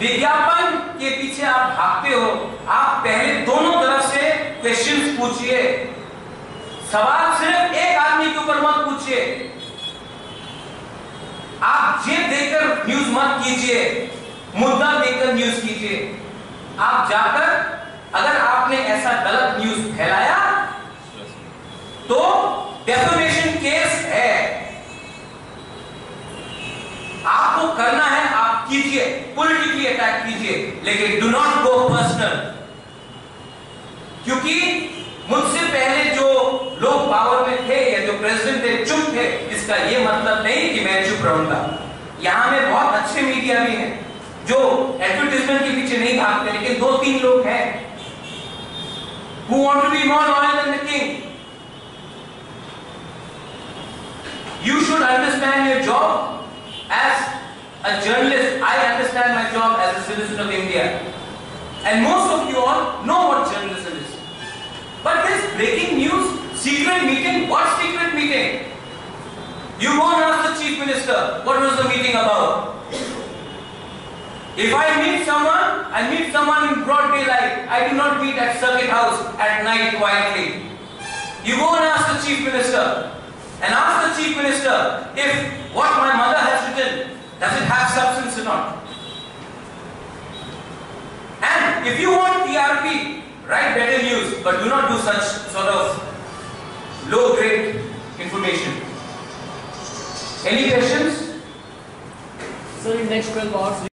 विज्ञापन के पीछे आप भागते हो, आप पहले दोनों तरफ से क्वेश्चंस पूछिए। सवाल सिर्फ एक आदमी के ऊपर मत पूछिए। आप जेब देकर न्यूज मत कीजिए, मुद्दा देकर न्यूज कीजिए। आप जाकर अगर आपने ऐसा गलत न्यूज फैलाया तो डेफेमेशन केस है, आपको करना है, आप कीजिए, पॉलिटिकली अटैक कीजिए, लेकिन डू नॉट गो पर्सनल। क्योंकि मुझसे पहले जो लोग पावर में थे या जो प्रेसिडेंट थे चुप थे, इसका यह मतलब नहीं कि मैं चुप रहूंगा। यहां में बहुत अच्छे मीडिया भी हैं जो एडवर्टाइजमेंट के पीछे नहीं भागते, लेकिन 2-3 लोग हैं who want to be more loyal than the king. You should understand your job as a journalist. I understand my job as a citizen of India, and most of you all know what journalism is. But this breaking news, secret meeting, what secret meeting? You go and ask the chief minister, what was the meeting about? If I meet someone in broad daylight. I do not meet at Circuit House at night quietly. You go and ask the chief minister, and ask the chief minister if what my mother has written, does it have substance or not? And if you want TRP, write better news, but do not do such sort of low-grade information. Any questions? So in next 12 hours